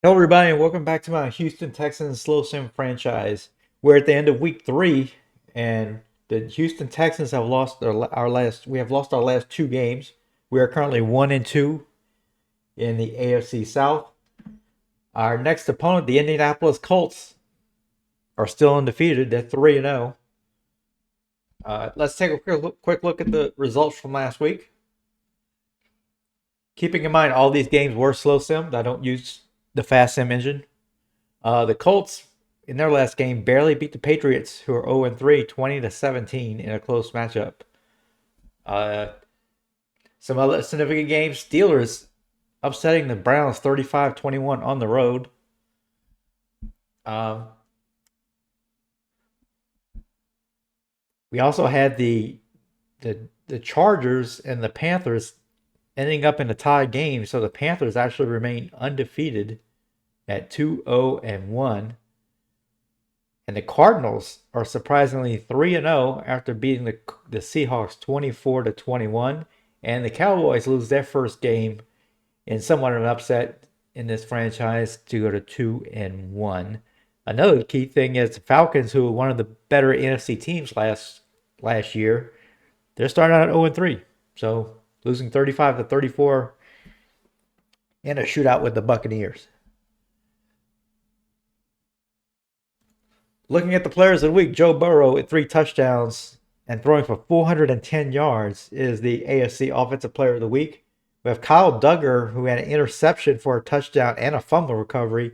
Hello, everybody, and welcome back to my Houston Texans Slow Sim franchise. We're at the end of week 3, and the Houston Texans have lost our last. We have lost our last 2 games. We are currently 1-2 in the AFC South. Our next opponent, the Indianapolis Colts, are still undefeated. They're 3-0. Let's take a quick look at the results from last week. Keeping in mind all these games were slow simmed. I don't use the fast sim engine. The Colts in their last game barely beat the Patriots, who are 0-3, 20-17 in a close matchup. Uh, some other significant games: Steelers upsetting the Browns 35-21 on the road. Um, we also had the Chargers and the Panthers ending up in a tie game, so the Panthers actually remain undefeated at 2-0-1. And the Cardinals are surprisingly 3-0 after beating the Seahawks 24-21. And the Cowboys lose their first game in somewhat of an upset in this franchise to go to 2-1. Another key thing is the Falcons, who were one of the better NFC teams last year, they're starting out at 0-3. So losing 35-34 in a shootout with the Buccaneers. Looking at the players of the week, Joe Burrow with 3 touchdowns and throwing for 410 yards is the AFC Offensive Player of the Week. We have Kyle Duggar, who had an interception for a touchdown and a fumble recovery,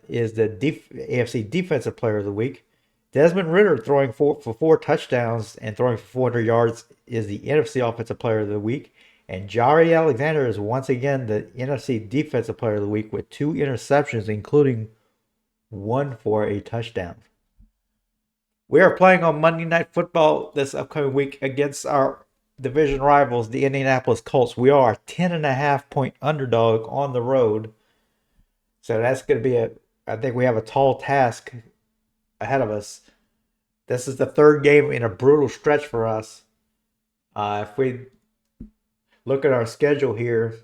is the AFC Defensive Player of the Week. Desmond Ridder throwing for 4 touchdowns and throwing for 400 yards is the NFC Offensive Player of the Week. And Jari Alexander is once again the NFC Defensive Player of the Week with 2 interceptions, including one for a touchdown. We are playing on Monday Night Football this upcoming week against our division rivals, the Indianapolis Colts. We are a 10.5 point underdog on the road. So that's going to be I think we have a tall task ahead of us. This is the third game in a brutal stretch for us. If we look at our schedule here,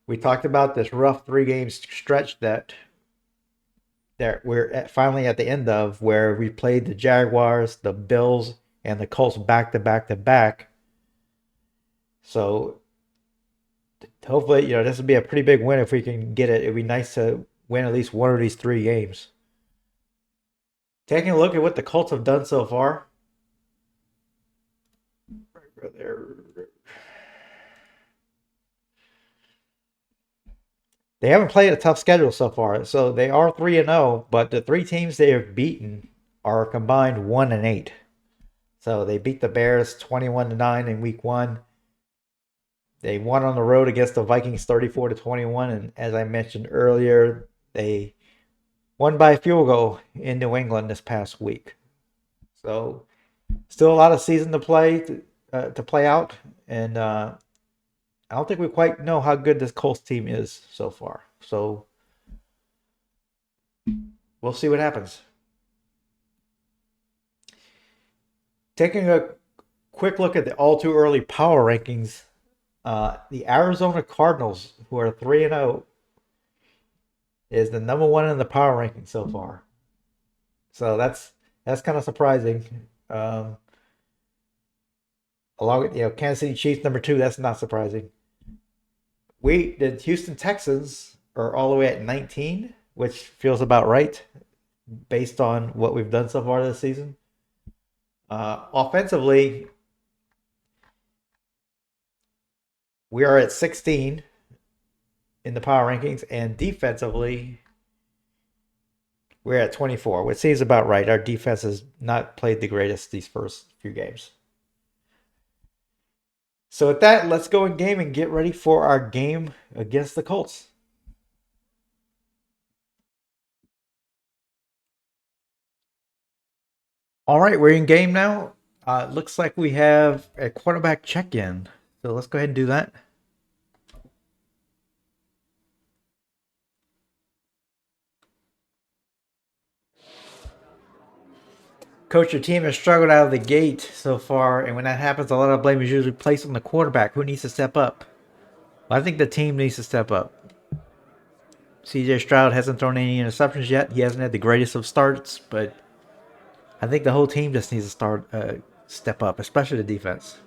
we talked about this rough 3 game stretch that we're finally at the end of, where we played the Jaguars, the Bills, and the Colts back to back to back. So hopefully, this will be a pretty big win if we can get it. It'd be nice to win at least one of these 3 games. Taking a look at what the Colts have done so far. Right there. They haven't played a tough schedule so far, so they are 3-0. But the 3 teams they have beaten are combined 1-8. So they beat the Bears 21-9 in week 1. They won on the road against the Vikings 34-21, and as I mentioned earlier, they won by a field goal in New England this past week. So still a lot of season to play out, and I don't think we quite know how good this Colts team is so far. So we'll see what happens. Taking a quick look at the all too early power rankings, the Arizona Cardinals, who are 3-0, is the number 1 in the power ranking so far. So that's kind of surprising. Along with Kansas City Chiefs number 2, that's not surprising. The Houston Texans are all the way at 19, which feels about right based on what we've done so far this season. Offensively, we are at 16 in the power rankings, and defensively, we're at 24, which seems about right. Our defense has not played the greatest these first few games. So with that, let's go in game and get ready for our game against the Colts. All right, we're in game now. Looks like we have a quarterback check-in. So let's go ahead and do that. Coach, your team has struggled out of the gate so far, and when that happens, a lot of blame is usually placed on the quarterback. Who needs to step up? Well, I think the team needs to step up. CJ Stroud hasn't thrown any interceptions yet. He hasn't had the greatest of starts, but I think the whole team just needs to step up, especially the defense.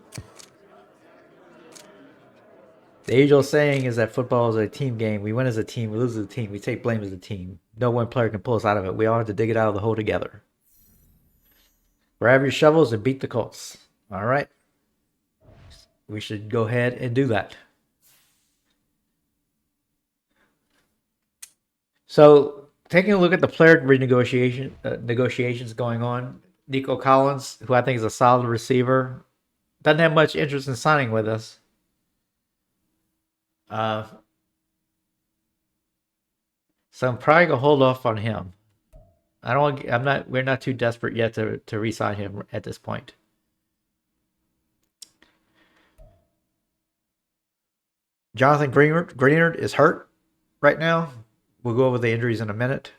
The age-old saying is that football is a team game. We win as a team, we lose as a team, we take blame as a team. No one player can pull us out of it. We all have to dig it out of the hole together. Grab your shovels and beat the Colts. All right. We should go ahead and do that. So, taking a look at the player renegotiation negotiations going on, Nico Collins, who I think is a solid receiver, doesn't have much interest in signing with us. So I'm probably gonna hold off on him. I don't. I'm not. We're not too desperate yet to re-sign him at this point. Jonathan Greenard is hurt right now. We'll go over the injuries in a minute.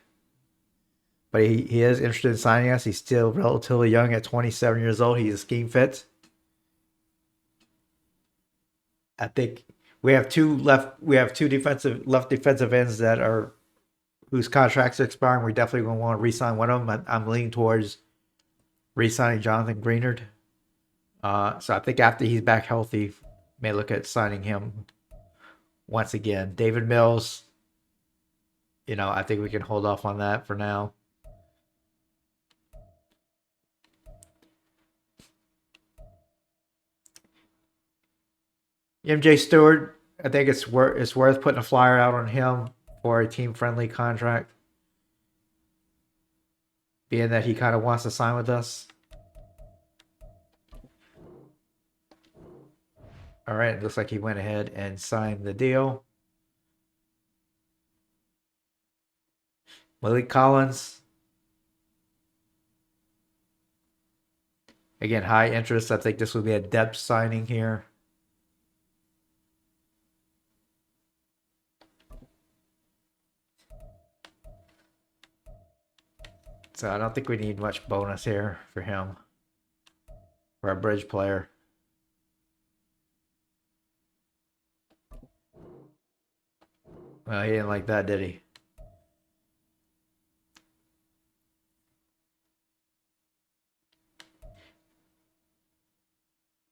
But he is interested in signing us. He's still relatively young at 27 years old. He's a scheme fit. I think we have two left. We have two left defensive ends that are whose contracts are expiring. We're definitely going to want to re-sign one of them. I'm leaning towards re-signing Jonathan Greenard. So I think after he's back healthy, may look at signing him once again. David Mills, I think we can hold off on that for now. MJ Stewart, I think it's worth putting a flyer out on him for a team-friendly contract, being that he kind of wants to sign with us. All right, it looks like he went ahead and signed the deal. Malik Collins. Again, high interest. I think this would be a depth signing here. So I don't think we need much bonus here for him. For a bridge player. Well, he didn't like that, did he?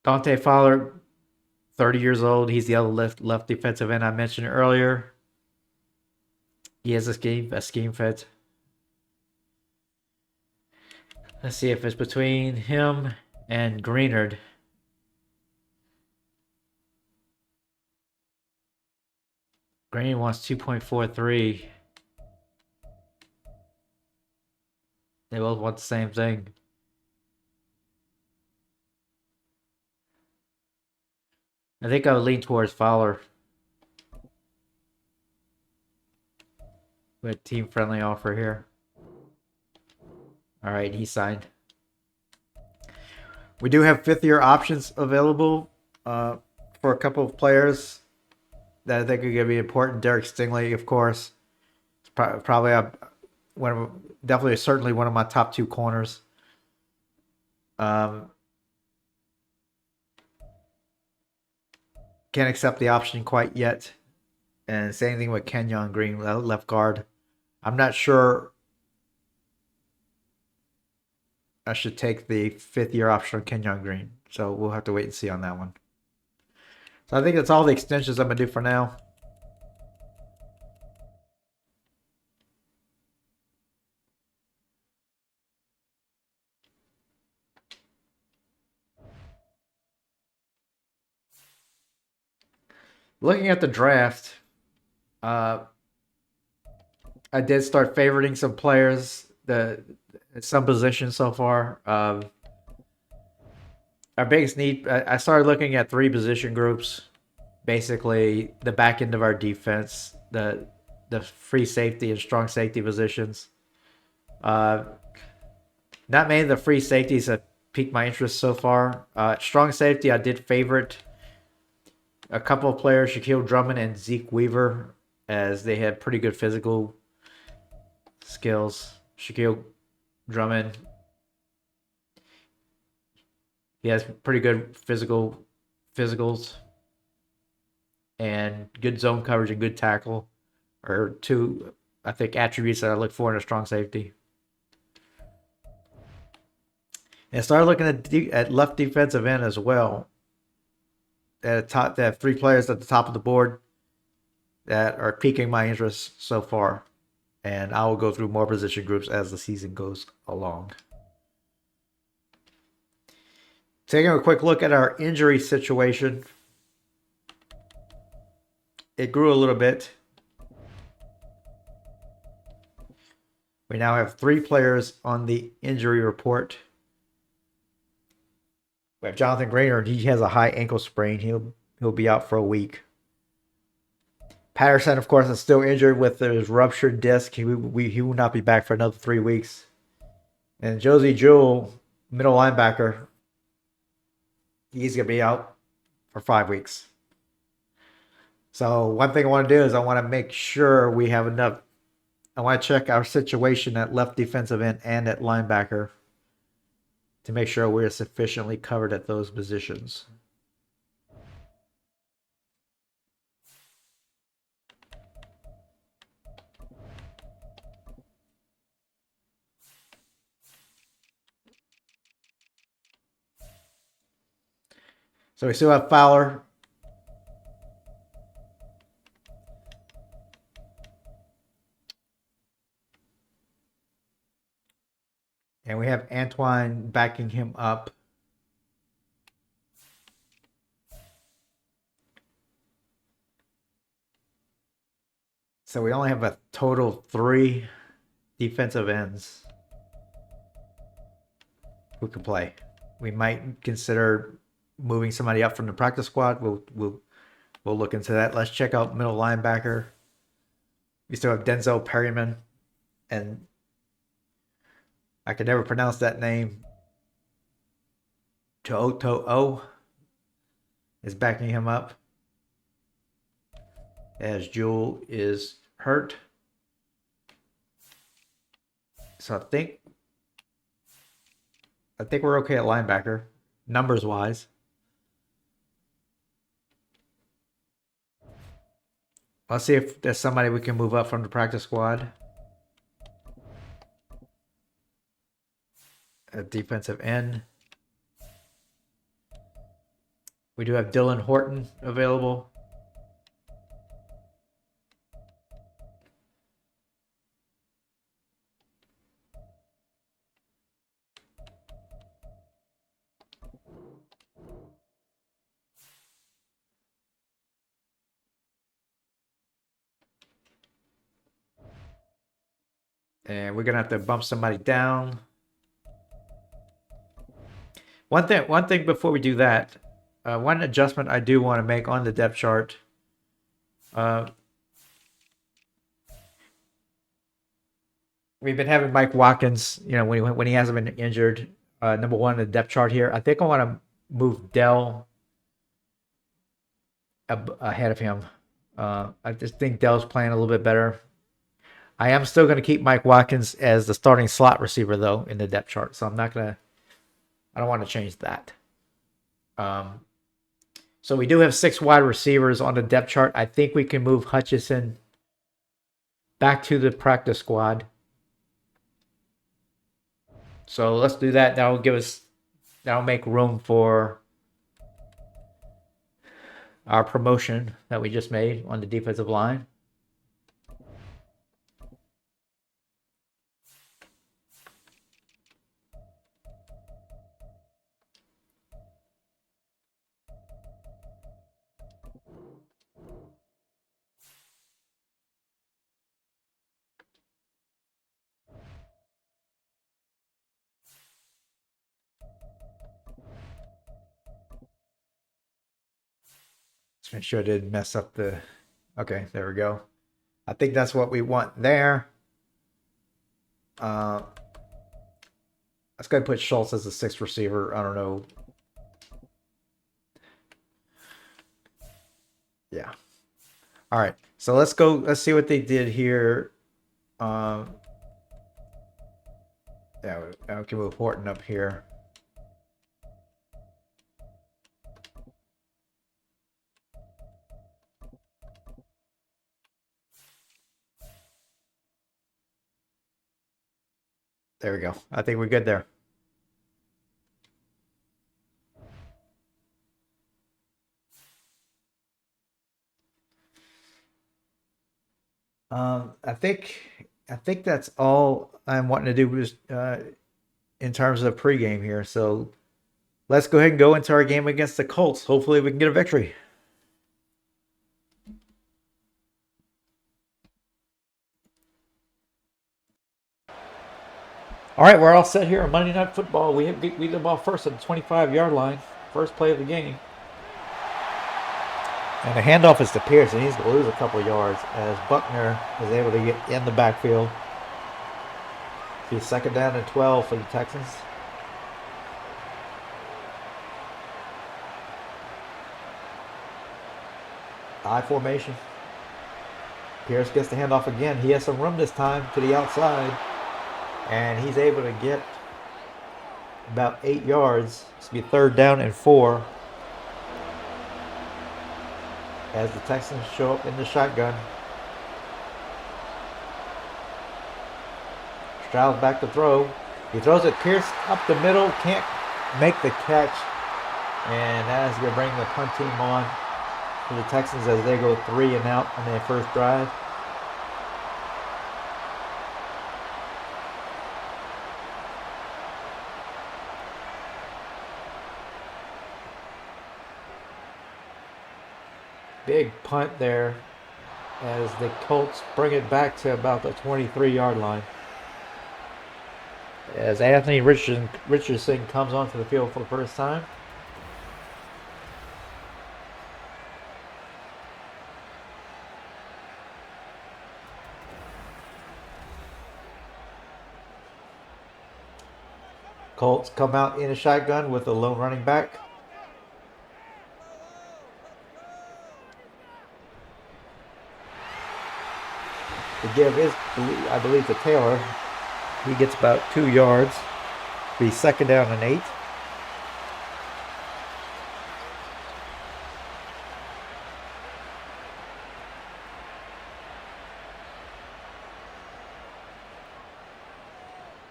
Dante Fowler, 30 years old. He's the other left defensive end I mentioned earlier. He has a scheme fit. Let's see if it's between him and Greenard. Green wants 2.43. They both want the same thing. I think I would lean towards Fowler. With team-friendly offer here. All right, he signed. We do have fifth-year options available for a couple of players that I think are going to be important. Derek Stingley, of course. It's probably certainly one of my top two corners. Can't accept the option quite yet. And same thing with Kenyon Green, left guard. I'm not sure I should take the fifth-year option on Kenyon Green. So we'll have to wait and see on that one. So I think that's all the extensions I'm going to do for now. Looking at the draft, I did start favoriting some players some positions so far. Our biggest need, I started looking at three position groups. Basically, the back end of our defense, the free safety and strong safety positions. Not many of the free safeties have piqued my interest so far. Strong safety, I did favorite a couple of players, Shaquille Drummond and Zeke Weaver, as they had pretty good physical skills. Shaquille Drummond, he has pretty good physicals and good zone coverage and good tackle. or two, I think, attributes that I look for in a strong safety. And started looking at left defensive end as well. At top, they have 3 players at the top of the board that are piquing my interest so far. And I will go through more position groups as the season goes along. Taking a quick look at our injury situation. It grew a little bit. We now have 3 players on the injury report. We have Jonathan Grainer. He has a high ankle sprain. He'll be out for a week. Patterson, of course, is still injured with his ruptured disc. He will not be back for another 3 weeks. And Josie Jewell, middle linebacker, he's going to be out for 5 weeks. So one thing I want to do is I want to make sure we have enough. I want to check our situation at left defensive end and at linebacker to make sure we're sufficiently covered at those positions. So we still have Fowler. And we have Antoine backing him up. So we only have a total of 3 defensive ends who can play. We might consider moving somebody up from the practice squad. We'll look into that. Let's check out middle linebacker. We still have Denzel Perryman, and I can never pronounce that name. To'o is backing him up, as Jewell is hurt. So I think we're okay at linebacker, numbers wise. Let's see if there's somebody we can move up from the practice squad. A defensive end. We do have Dylan Horton available. And we're gonna have to bump somebody down. One thing before we do that, one adjustment I do want to make on the depth chart. We've been having Mike Watkins, when he hasn't been injured, number 1 in the depth chart here. I think I want to move Dell ahead of him. I just think Dell's playing a little bit better. I am still going to keep Mike Watkins as the starting slot receiver, though, in the depth chart. So I don't want to change that. So we do have 6 wide receivers on the depth chart. I think we can move Hutchison back to the practice squad. So let's do that. That'll make room for our promotion that we just made on the defensive line. Let's make sure I didn't mess up the... Okay, there we go. I think that's what we want there. Let's go ahead and put Schultz as the 6th receiver. I don't know. Yeah. All right. So let's go. Let's see what they did here. Yeah, I can move Horton up here. There we go. I think we're good there. I think that's all I'm wanting to do was in terms of pregame here. So let's go ahead and go into our game against the Colts. Hopefully we can get a victory. All right, we're all set here on Monday Night Football. We lead the ball first at the 25-yard line. First play of the game. And the handoff is to Pierce, and he's going to lose a couple of yards as Buckner is able to get in the backfield. It's second down and 12 for the Texans. I formation. Pierce gets the handoff again. He has some room this time to the outside. And he's able to get about 8 yards. It's going to be third down and 4. As the Texans show up in the shotgun. Stroud back to throw. He throws it. Pierce up the middle. Can't make the catch. And that is going to bring the punt team on for the Texans as they go 3 and out on their first drive. Big punt there as the Colts bring it back to about the 23-yard line. As Anthony Richardson comes onto the field for the first time. Colts come out in a shotgun with a lone running back. The give is, I believe, to Taylor. He gets about 2 yards. Be second down and 8.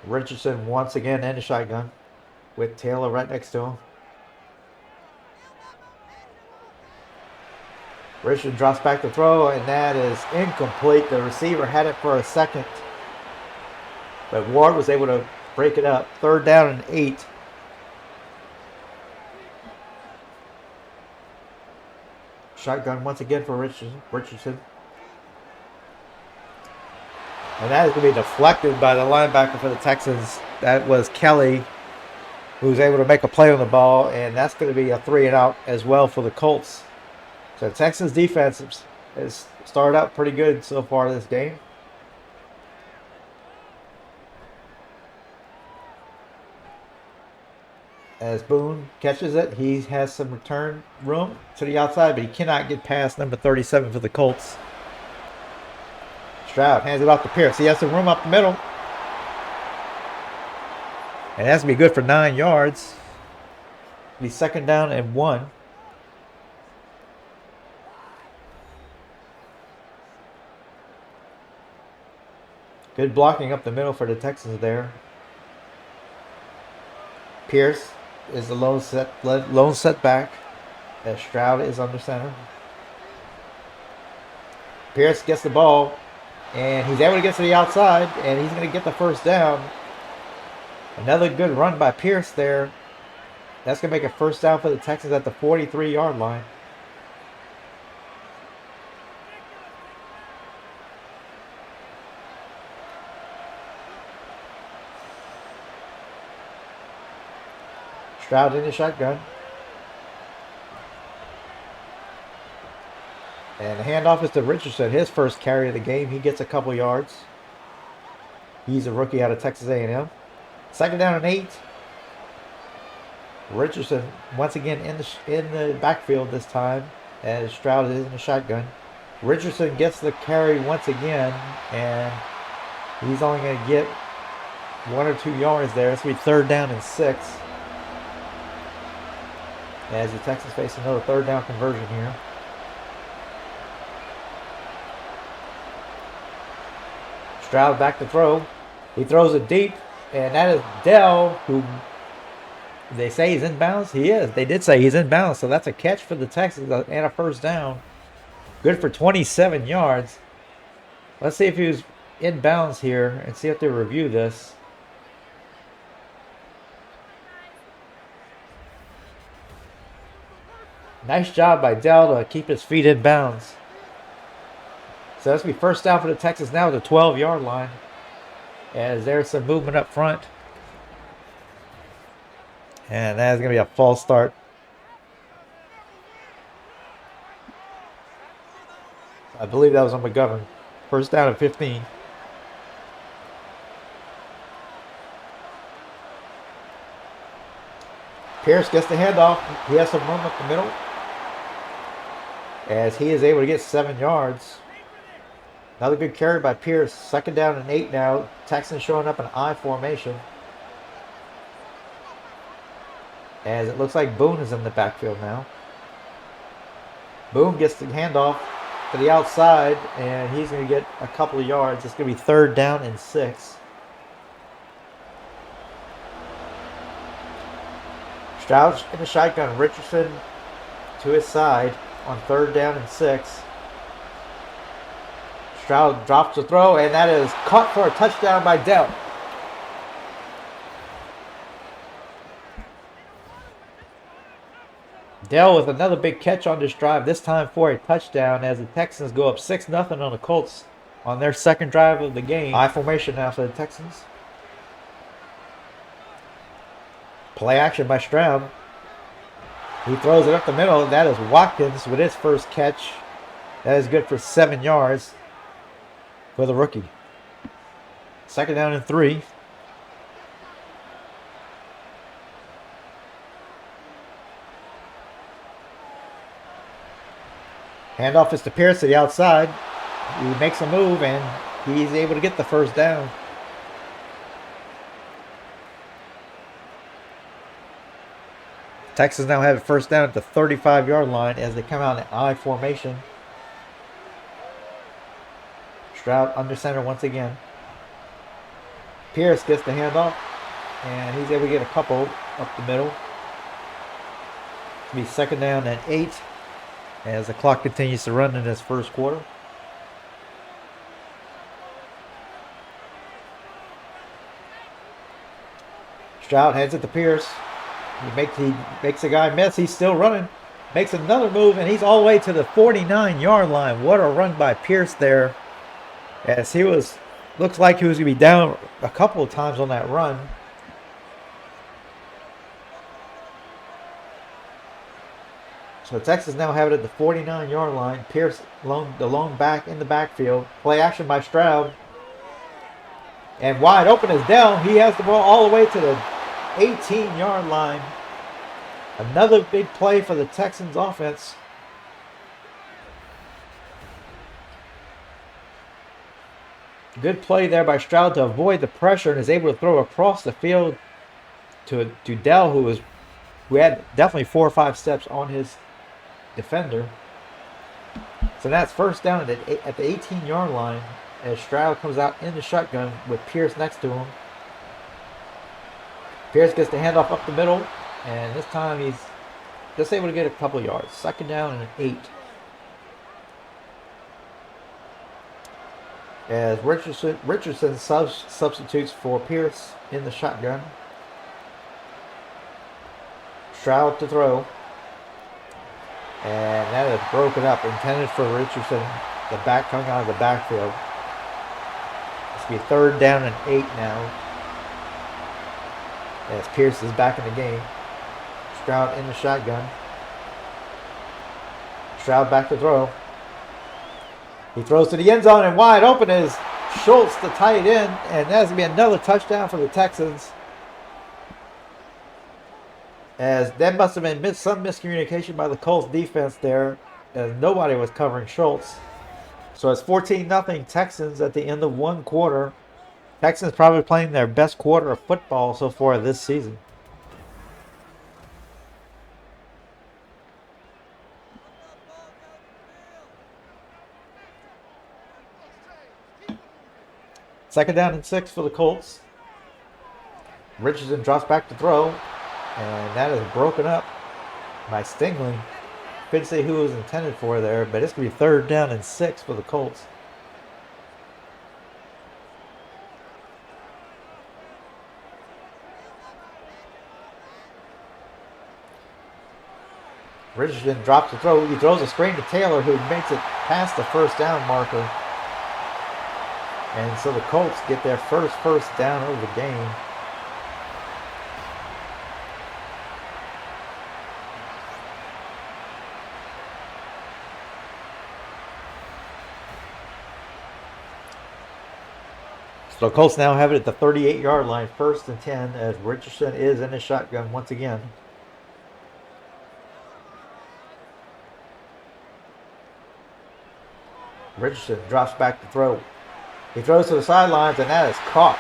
Richardson once again in the shotgun with Taylor right next to him. Richardson drops back to throw, and that is incomplete. The receiver had it for a second, but Ward was able to break it up. Third down and 8. Shotgun once again for Richardson. And that is going to be deflected by the linebacker for the Texans. That was Kelly, who was able to make a play on the ball, and that's going to be a 3 and out as well for the Colts. So Texans defense has started out pretty good so far this game. As Boone catches it, he has some return room to the outside, but he cannot get past number 37 for the Colts. Stroud hands it off to Pierce. He has some room up the middle. And that's going to be good for 9 yards. It'll be second down and 1. Good blocking up the middle for the Texans there. Pierce is the lone setback as Stroud is under center. Pierce gets the ball, and he's able to get to the outside, and he's going to get the first down. Another good run by Pierce there. That's going to make a first down for the Texans at the 43-yard line. Stroud in the shotgun. And the handoff is to Richardson. His first carry of the game. He gets a couple yards. He's a rookie out of Texas A&M. Second down and 8. Richardson once again in the backfield this time as Stroud is in the shotgun. Richardson gets the carry once again, and he's only going to get 1 or 2 yards there. It's going to be third down and 6. As the Texans face another third down conversion here. Stroud back to throw. He throws it deep. And that is Dell, who they say he's inbounds. He is. They did say he's inbounds, so that's a catch for the Texans and a first down. Good for 27 yards. Let's see if he was inbounds here and see if they review this. Nice job by Dell to keep his feet in bounds. So that's going to be first down for the Texans now at the 12-yard line. As there's some movement up front. And that's going to be a false start. I believe that was on McGovern. First down at 15. Pierce gets the handoff. He has some room up the middle. As he is able to get 7 yards. Another good carry by Pierce. Second down and 8 now. Texans showing up in I formation. As it looks like Boone is in the backfield now. Boone gets the handoff to the outside, and he's going to get a couple of yards. It's going to be third down and 6. Stroud in the shotgun. Richardson to his side on third down and 6. Stroud drops the throw, and that is caught for a touchdown by Dell. Dell with another big catch on this drive, this time for a touchdown as the Texans go up 6-0 on the Colts on their second drive of the game. I formation now for the Texans. Play action by Stroud. He throws it up the middle. That is Watkins with his first catch. That is good for 7 yards for the rookie. Second down and 3. Handoff is to Pierce to the outside. He makes a move and he's able to get the first down. Texans now have a first down at the 35-yard line as they come out in I formation. Stroud under center once again. Pierce gets the handoff, and he's able to get a couple up the middle. It'll be second down and 8 as the clock continues to run in this first quarter. Stroud heads it to Pierce. He makes a guy miss. He's still running. Makes another move, and he's all the way to the 49-yard line. What a run by Pierce there. As he looks like he was going to be down a couple of times on that run. So Texas now have it at the 49-yard line. Pierce, the lone back in the backfield. Play action by Stroud. And wide open is Dell. He has the ball all the way to the 18-yard line. Another big play for the Texans offense. Good play there by Stroud to avoid the pressure and is able to throw across the field to Dell, who had definitely 4 or 5 steps on his defender. So that's first down at the 18-yard line as Stroud comes out in the shotgun with Pierce next to him. Pierce gets the handoff up the middle, and this time he's just able to get a couple of yards. Second down and 8. As Richardson substitutes for Pierce in the shotgun. Stroud to throw. And that is broken up, intended for Richardson. The back coming out of the backfield. It's going to be third down and 8 now. As Pierce is back in the game. Stroud in the shotgun. Stroud back to throw. He throws to the end zone, and wide open is Schultz, the tight end, and that's going to be another touchdown for the Texans. As that must have been some miscommunication by the Colts defense there, as nobody was covering Schultz. So it's 14-0 Texans at the end of one quarter. Texans probably playing their best quarter of football so far this season. Second down and 6 for the Colts. Richardson drops back to throw, and that is broken up by Stingley. Couldn't say who it was intended for there, but it's going to be 3rd down and 6 for the Colts. Richardson drops the throw. He throws a screen to Taylor, who makes it past the 1st down marker. And so the Colts get their first down of the game. So the Colts now have it at the 38-yard line, 1st and 10, as Richardson is in the shotgun once again. Richardson drops back to throw. He throws to the sidelines, and that is caught.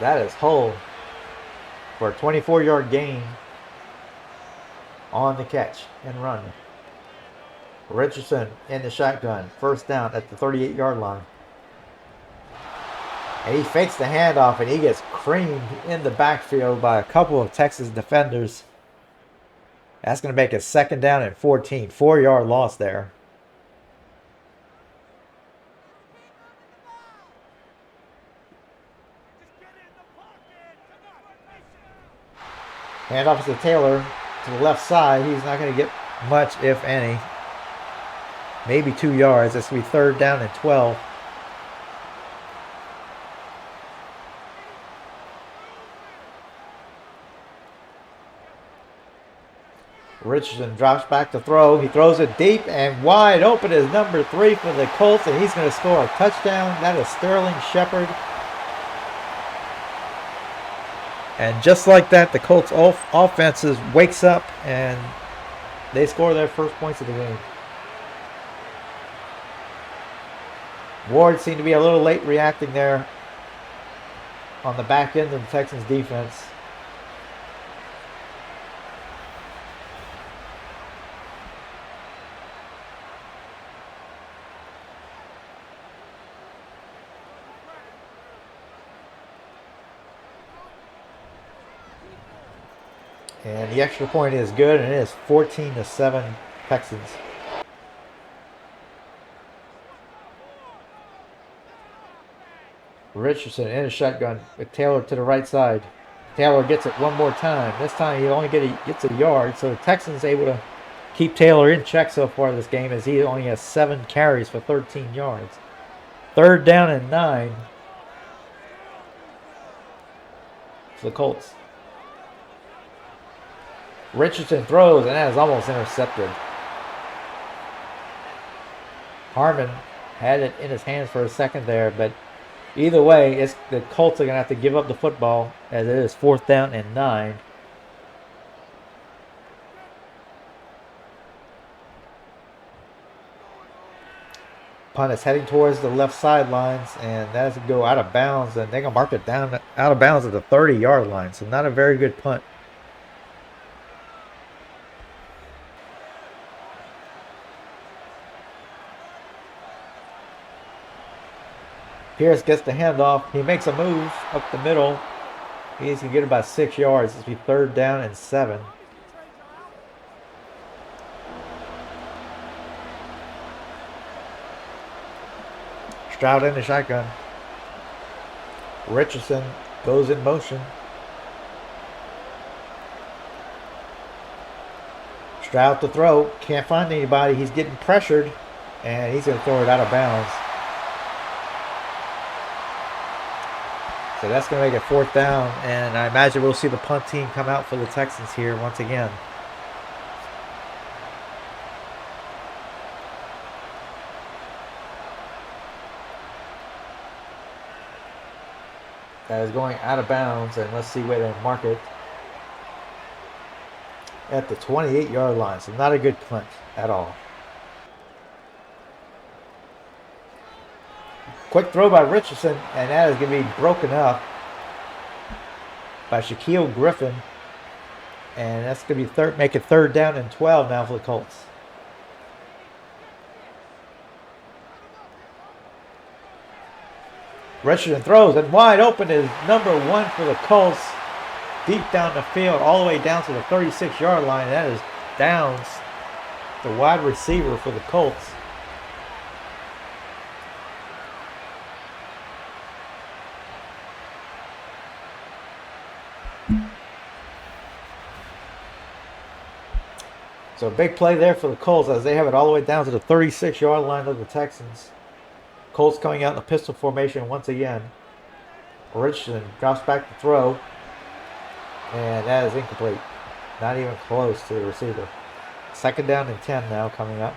That is Hull for a 24-yard gain on the catch and run. Richardson in the shotgun, 1st down at the 38-yard line. And he fakes the handoff, and he gets creamed in the backfield by a couple of Texas defenders. That's going to make it 2nd down and 14. 4-yard loss there. Handoff to Taylor to the left side. He's not going to get much, if any. Maybe 2 yards. This will be 3rd down and 12. Richardson drops back to throw. He throws it deep, and wide open is number 3 for the Colts, and he's going to score a touchdown. That is Sterling Shepard. And just like that, the Colts offenses wakes up, and they score their first points of the game. Ward seemed to be a little late reacting there on the back end of the Texans defense. And the extra point is good, and it is 14-7 Texans. Richardson in a shotgun with Taylor to the right side. Taylor gets it one more time. This time he only gets a yard, so the Texans able to keep Taylor in check so far this game, as he only has 7 carries for 13 yards. 3rd down and 9 for the Colts. Richardson throws, and that is almost intercepted. Harmon had it in his hands for a second there, but either way, the Colts are going to have to give up the football, as it is 4th down and 9. Punt is heading towards the left sidelines, and that is going to go out of bounds, and they're going to mark it down out of bounds at the 30-yard line, so not a very good punt. Pierce gets the handoff. He makes a move up the middle. He's going to get about 6 yards. This will be 3rd down and 7. Stroud in the shotgun. Richardson goes in motion. Stroud to throw. Can't find anybody. He's getting pressured, and he's going to throw it out of bounds. So that's going to make it 4th down, and I imagine we'll see the punt team come out for the Texans here once again. That is going out of bounds, and let's see where they mark it. At the 28-yard line, so not a good punt at all. Quick throw by Richardson, and that is going to be broken up by Shaquille Griffin. And that's going to be make it 3rd down and 12 now for the Colts. Richardson throws, and wide open is number 1 for the Colts. Deep down the field, all the way down to the 36-yard line. That is Downs, the wide receiver for the Colts. So big play there for the Colts as they have it all the way down to the 36-yard line of the Texans. Colts coming out in the pistol formation once again. Richardson drops back to throw. And that is incomplete. Not even close to the receiver. 2nd down and 10 now coming up.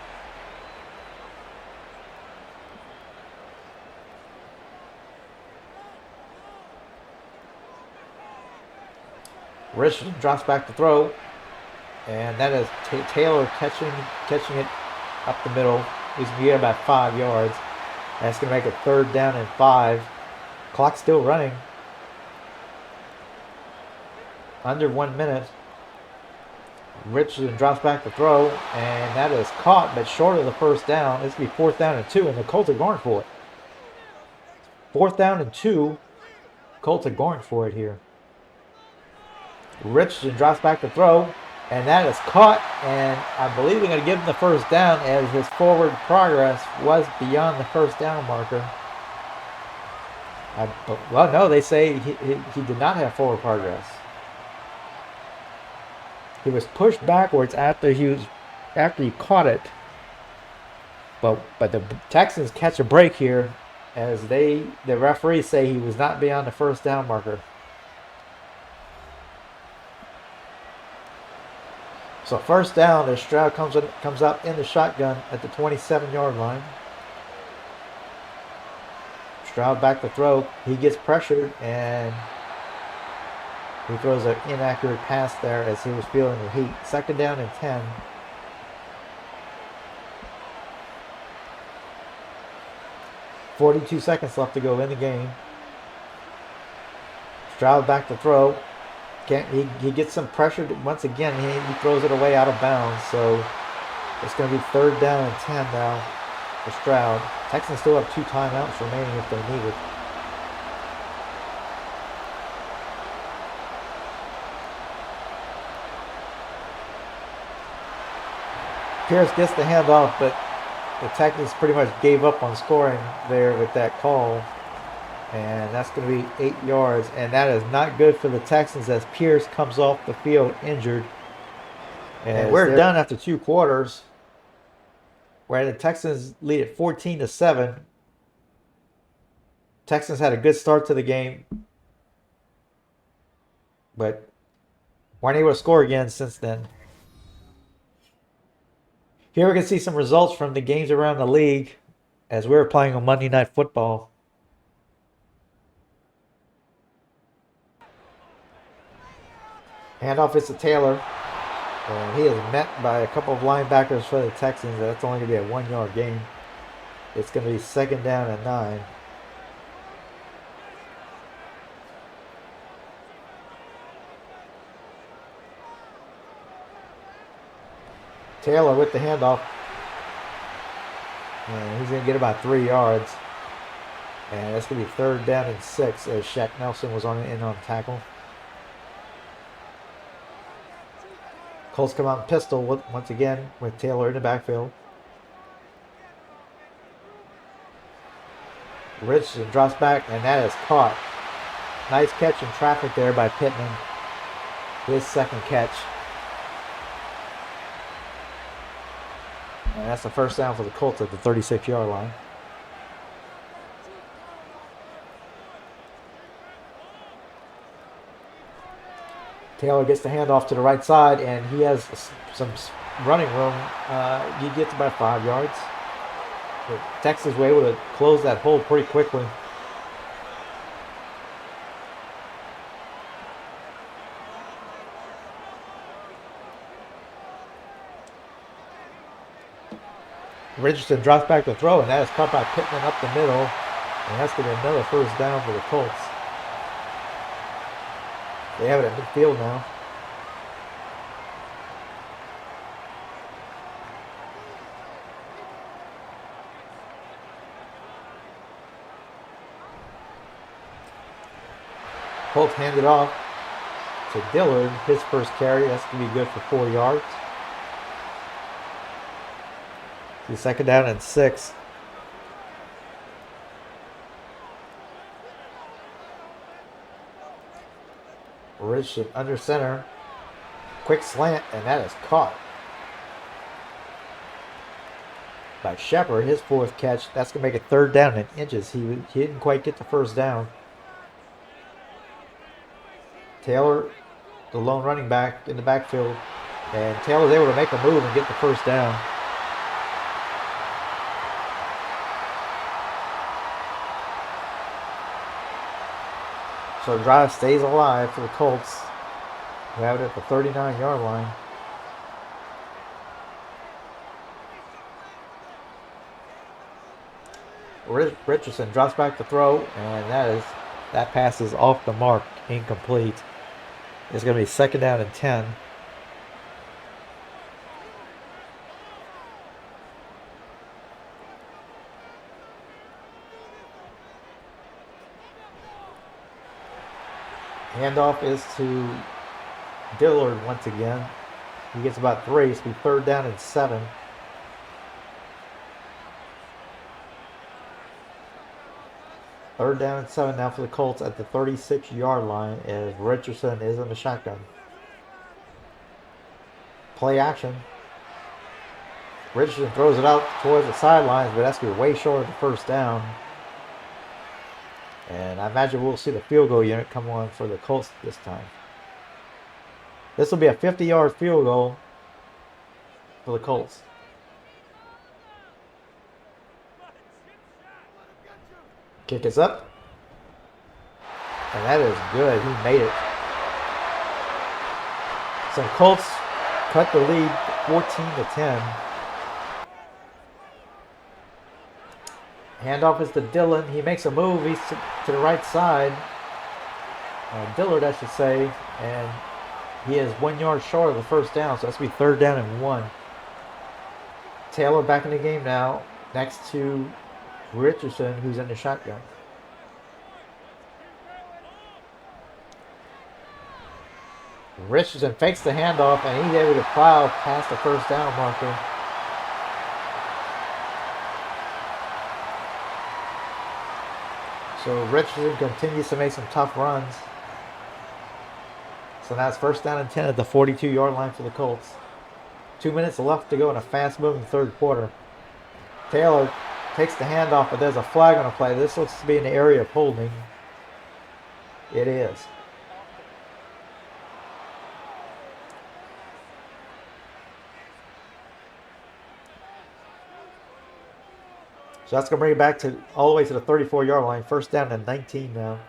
Richardson drops back to throw. And that is Taylor catching it up the middle. He's going to get about 5 yards. That's going to make it 3rd down and 5. Clock's still running. Under 1 minute. Richardson drops back to throw, and that is caught, but short of the 1st down. It's going to be 4th down and 2, and the Colts are going for it. 4th down and 2. Colts are going for it here. Richardson drops back to throw, and that is caught, and I believe they're going to give him the 1st down as his forward progress was beyond the 1st down marker. Well, no, they say he did not have forward progress. He was pushed backwards after he caught it. But the Texans catch a break here as the referees say he was not beyond the 1st down marker. So 1st down as Stroud comes up in the shotgun at the 27-yard line. Stroud back to throw. He gets pressured and he throws an inaccurate pass there as he was feeling the heat. 2nd down and 10. .42 seconds left to go in the game. Stroud back to throw. He gets some pressure once again. He throws it away out of bounds. So it's going to be 3rd down and 10 now for Stroud. Texans still have 2 timeouts remaining if they need it. Pierce gets the handoff, but the Texans pretty much gave up on scoring there with that call. And that's going to be 8 yards. And that is not good for the Texans as Pierce comes off the field injured. And we're done after 2 quarters. Where the Texans lead at 14-7. Texans had a good start to the game, but weren't able to score again since then. Here we can see some results from the games around the league as we were playing on Monday Night Football. Handoff is to Taylor. And he is met by a couple of linebackers for the Texans. That's only going to be a 1-yard gain. It's going to be 2nd down and 9. Taylor with the handoff. And he's going to get about 3 yards. And that's going to be 3rd down and 6 as Shaq Nelson was in on tackle. Colts come out in pistol once again with Taylor in the backfield. Richardson drops back, and that is caught. Nice catch in traffic there by Pittman. His 2nd catch. And that's the 1st down for the Colts at the 36-yard line. Taylor gets the handoff to the right side, and he has some running room. He gets about 5 yards. The Texans were able to close that hole pretty quickly. Richardson drops back to throw, and that is caught by Pittman up the middle. And that's going to be another 1st down for the Colts. They have it at midfield now. Colts hand it off to Dillard. His first carry. That's going to be good for 4 yards. The second down and 6. Richardson under center. Quick slant, and that is caught by Shepard. His 4th catch. That's going to make it 3rd down in inches. He didn't quite get the first down. Taylor, the lone running back in the backfield. And Taylor's able to make a move and get the first down. So the drive stays alive for the Colts. We have it at the 39-yard line. Richardson drops back to throw, and that pass is off the mark, incomplete. It's going to be 2nd down and 10. Handoff is to Dillard once again. He gets about 3. It's going to be 3rd down and 7. Third down and 7 now for the Colts at the 36-yard line as Richardson is in the shotgun. Play action. Richardson throws it out towards the sidelines, but that's going to be way short of the first down. And I imagine we'll see the field goal unit come on for the Colts this time. This will be a 50-yard field goal for the Colts. Kick is up. And that is good. He made it. So Colts cut the lead 14-10. Handoff is to Dillon. He makes a move. He's to the right side. Dillard, I should say. And he is 1 yard short of the first down. So that's going to be 3rd down and 1. Taylor back in the game now. Next to Richardson, who's in the shotgun. Richardson fakes the handoff, and he's able to plow past the first down marker. So Richardson continues to make some tough runs. So now it's 1st down and 10 at the 42-yard line for the Colts. 2 minutes left to go in a fast-moving 3rd quarter. Taylor takes the handoff, but there's a flag on the play. This looks to be an area of holding. It is. So that's going to bring it back to all the way to the 34-yard line. 1st down and 19 now.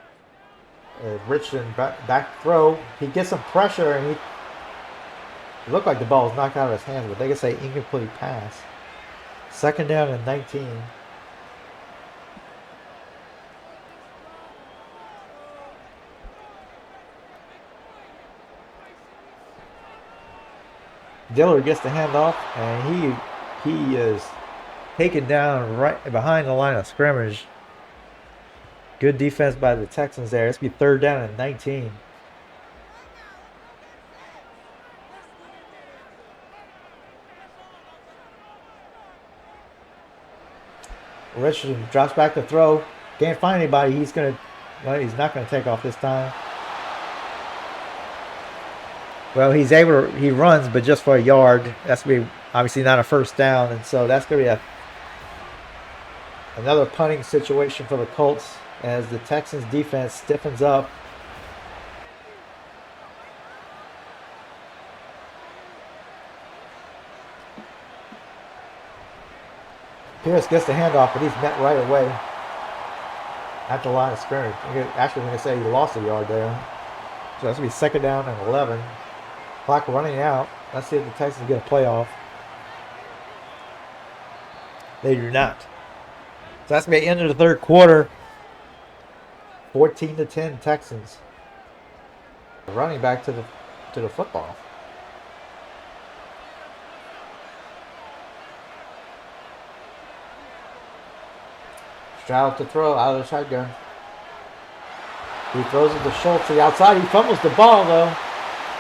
Richardson back throw. He gets some pressure, and it looked like the ball was knocked out of his hands, but they can say incomplete pass. 2nd down and 19. Dillard gets the handoff, and he is taken down right behind the line of scrimmage. Good defense by the Texans there. It's going to be 3rd down and 19. Richardson drops back to throw. Can't find anybody. He's not going to take off this time. Well, he runs, but just for a yard. That's going to be obviously not a first down, and so that's going to be another punting situation for the Colts as the Texans defense stiffens up. Pierce gets the handoff, but he's met right away at the line of scrimmage. Actually, I'm going to say he lost a yard there. So that's going to be 2nd down and 11. Clock running out. Let's see if the Texans get a playoff. They do not. So that's going to be the end of the 3rd quarter. 14-10 Texans. Running back to the football. Stroud to throw out of the shotgun. He throws it to Schultz to the outside. He fumbles the ball, though.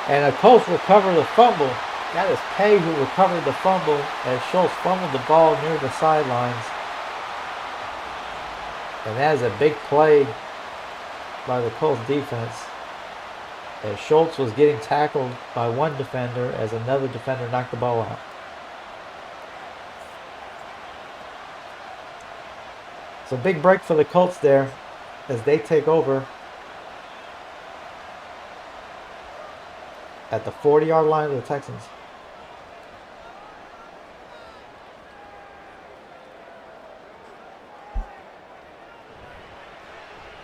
And the Colts recover the fumble. That is Pay who recovered the fumble as Schultz fumbled the ball near the sidelines. And that is a big play by the Colts defense, as Schultz was getting tackled by one defender as another defender knocked the ball out. So big break for the Colts there as they take over at the 40-yard line of the Texans.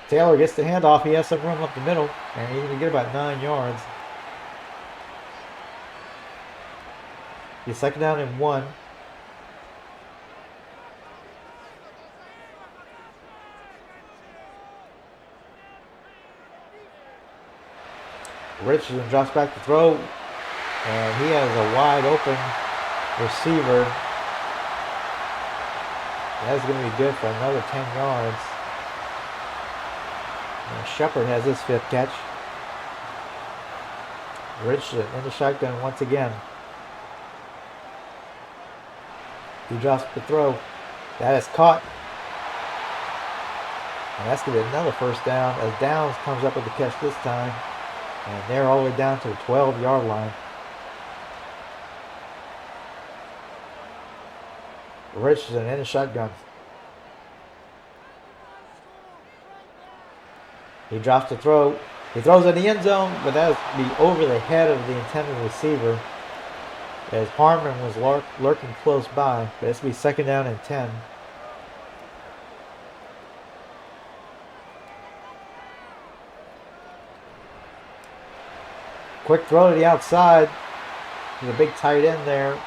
Taylor gets the handoff. He has some room up the middle, and he's going to get about 9 yards. He's second down and 1. Richardson drops back to throw, and he has a wide open receiver. That's going to be good for another 10 yards. And Shepard has his 5th catch. Richardson in the shotgun once again. He drops the throw. That is caught. And that's going to be another first down as Downs comes up with the catch this time. And they're all the way down to the 12-yard line. Richardson in the shotgun. He drops the throw. He throws in the end zone, but that would be over the head of the intended receiver, as Harmon was lurking close by. But it's going to be second down and 10. Quick throw to the outside. There's a big tight end there.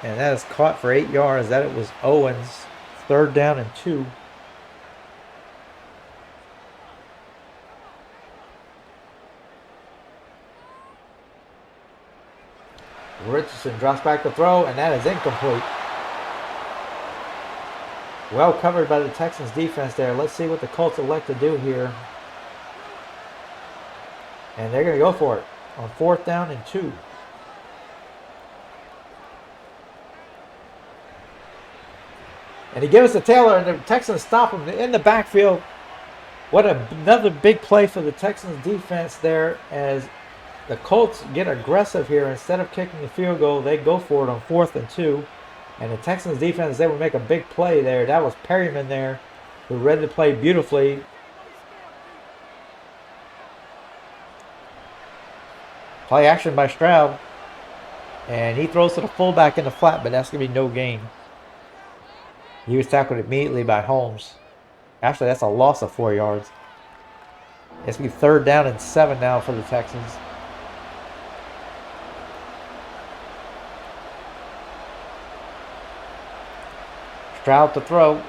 And that is caught for 8 yards. That it was Owens. Third down and 2. Richardson drops back to throw, and that is incomplete. Well covered by the Texans defense there. Let's see what the Colts elect to do here. And they're going to go for it on 4th down and 2. And he gives it to Taylor, and the Texans stop him in the backfield. What another big play for the Texans defense there, as the Colts get aggressive here. Instead of kicking the field goal, they go for it on 4th and 2. And the Texans defense, they would make a big play there. That was Perryman there, who read the play beautifully. Play action by Stroud. And he throws to the fullback in the flat, but that's going to be no gain. He was tackled immediately by Holmes. Actually, that's a loss of 4 yards. It's going to be third down and 7 now for the Texans. Stroud to throw.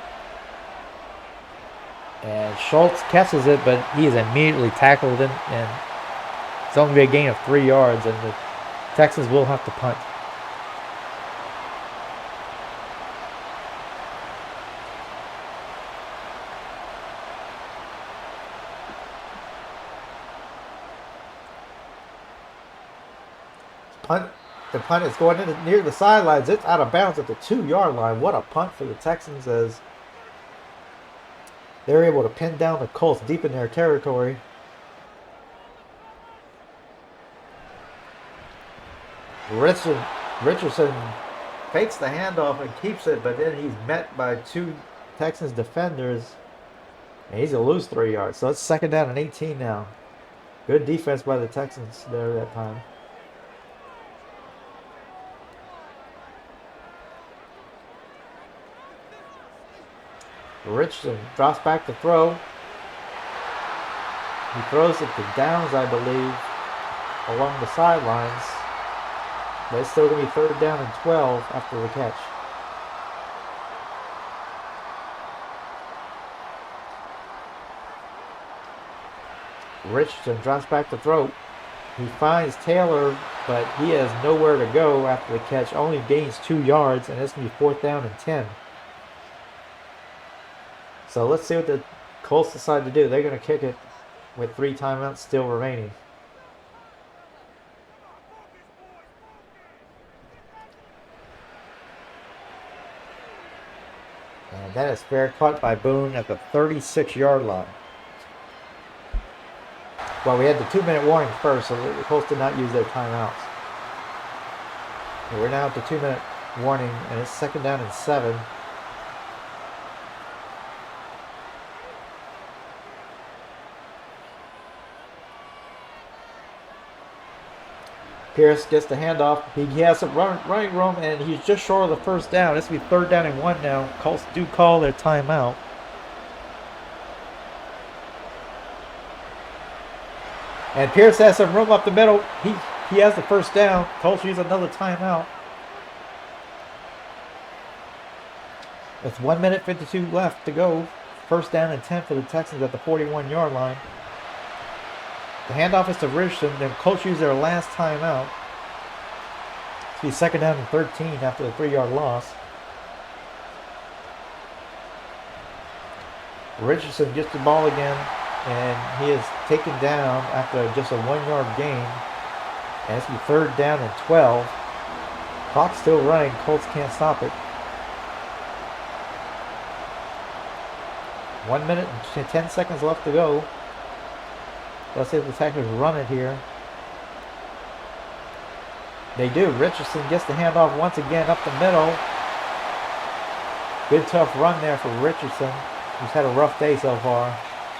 And Schultz catches it, but he is immediately tackled in, and it's only going to be a gain of 3 yards, and the Texans will have to punt. The punt is going in near the sidelines. It's out of bounds at the 2-yard line. What a punt for the Texans, as they're able to pin down the Colts deep in their territory. Richardson fakes the handoff and keeps it, but then he's met by 2 Texans defenders, and he's going to lose 3 yards. So it's second down and 18 now. Good defense by the Texans there that time. Richardson drops back to throw. He throws it to Downs, I believe, along the sidelines. But it's still going to be third down and 12 after the catch. Richardson drops back to throw. He finds Taylor, but he has nowhere to go after the catch. Only gains 2 yards, and it's going to be 4th down and 10. So let's see what the Colts decide to do. They're going to kick it with 3 timeouts still remaining. And that is fair caught by Boone at the 36-yard line. Well, we had the 2-minute warning first, so the Colts did not use their timeouts. And we're now at the 2-minute warning, and it's 2nd down and 7. Pierce gets the handoff. He has some running room, and he's just short of the first down. This will be 3rd down and 1 now. Colts do call their timeout. And Pierce has some room up the middle. He has the first down. Colts use another timeout. With 1 minute 52 left to go. 1st down and 10 for the Texans at the 41-yard line. The handoff is to Richardson. Then Colts use their last timeout. It's be 2nd down and 13 after the 3-yard loss. Richardson gets the ball again, and he is taken down after just a 1-yard gain. And it's be 3rd down and 12. Clock's still running. Colts can't stop it. 1 minute and 10 seconds left to go. Let's see if the Texans run it here. They do. Richardson gets the handoff once again up the middle. Good tough run there for Richardson, who's had a rough day so far.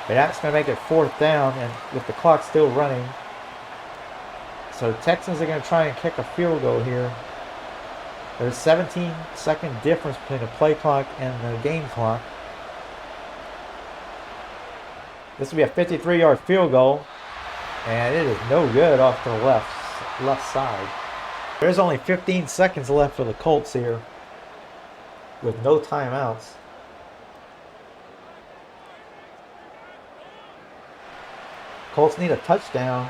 But that's going to make it 4th down, and with the clock still running. So the Texans are going to try and kick a field goal here. There's a 17-second difference between the play clock and the game clock. This will be a 53-yard field goal, and it is no good off to the left side. There's only 15 seconds left for the Colts here, with no timeouts. Colts need a touchdown,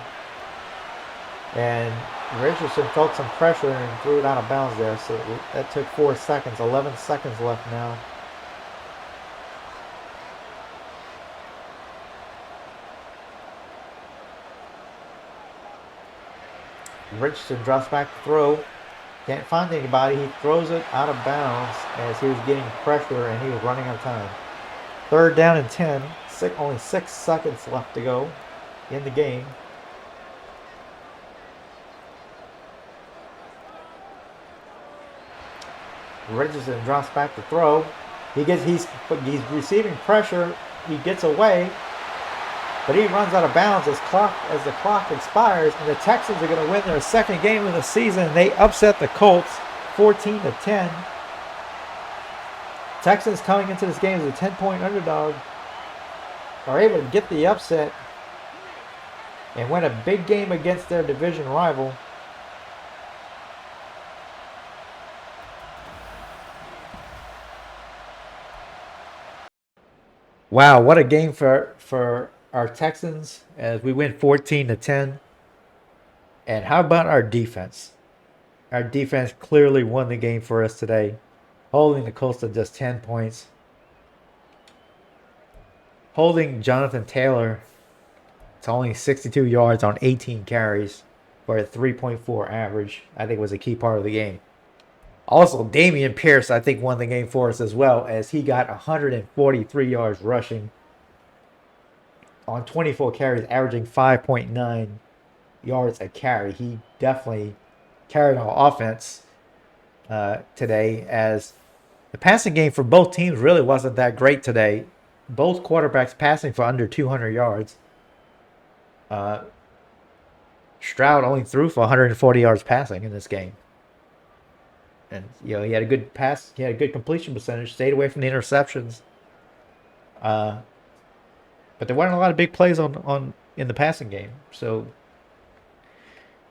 and Richardson felt some pressure and threw it out of bounds there, so that took 4 seconds. 11 seconds left now. Richardson drops back to throw. Can't find anybody. He throws it out of bounds as he was getting pressure and he was running out of time. 3rd down and 10. Only 6 seconds left to go in the game. Richardson drops back to throw. He's receiving pressure. He gets away. But he runs out of bounds as the clock expires, and the Texans are going to win their 2nd game of the season. They upset the Colts 14-10. Texans coming into this game as a 10-point underdog are able to get the upset and win a big game against their division rival. Wow, what a game for our Texans as we win 14-10. And how about our defense? Our defense clearly won the game for us today, holding the Colts to just 10 points. Holding Jonathan Taylor to only 62 yards on 18 carries for a 3.4 average, I think was a key part of the game. Also, Dameon Pierce, I think, won the game for us as well, as he got 143 yards rushing on 24 carries, averaging 5.9 yards a carry. He definitely carried our offense today, as the passing game for both teams really wasn't that great today. Both quarterbacks passing for under 200 yards. Stroud only threw for 140 yards passing in this game. And, he had a good pass. He had a good completion percentage. Stayed away from the interceptions. But there weren't a lot of big plays in the passing game. So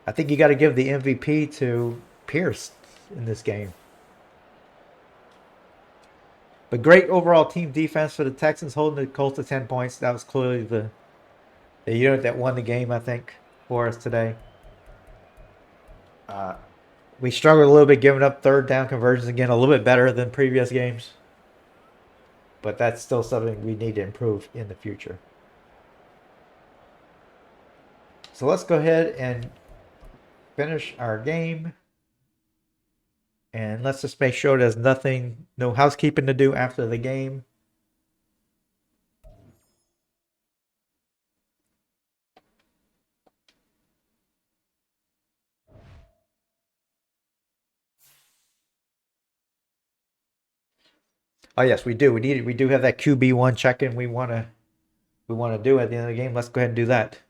I think you got to give the MVP to Pierce in this game. But great overall team defense for the Texans, holding the Colts to 10 points. That was clearly the unit that won the game, I think, for us today. We struggled a little bit giving up 3rd down conversions again, a little bit better than previous games. but that's still something we need to improve in the future. So let's go ahead and finish our game. And let's just make sure there's nothing, no housekeeping to do after the game. Oh yes, we do. We do have that QB1 check-in we wanna do at the end of the game. Let's go ahead and do that.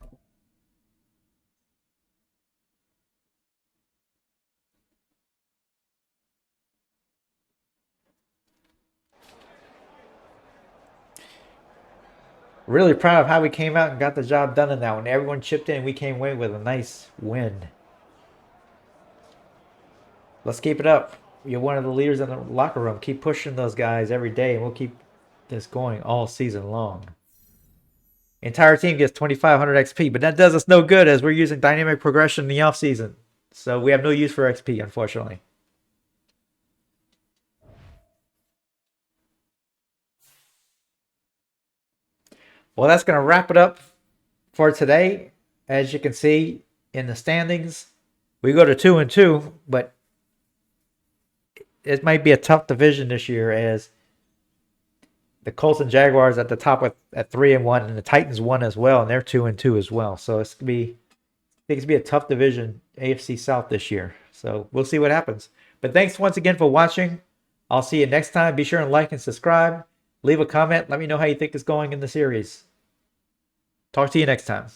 Really proud of how we came out and got the job done in that one. Everyone chipped in. We came away with a nice win. Let's keep it up. You're one of the leaders in the locker room. Keep pushing those guys every day, and we'll keep this going all season long. Entire team gets 2,500 XP, but that does us no good as we're using dynamic progression in the off season. So we have no use for XP, unfortunately. Well, that's going to wrap it up for today. As you can see in the standings, we go to 2-2, but it might be a tough division this year as the Colts and Jaguars at the top at 3-1, and the Titans won as well, and they're 2-2 as well. So it's gonna be, I think it's gonna be a tough division, AFC South this year. So we'll see what happens. But thanks once again for watching. I'll see you next time. Be sure and like and subscribe. Leave a comment. Let me know how you think it's going in the series. Talk to you next time.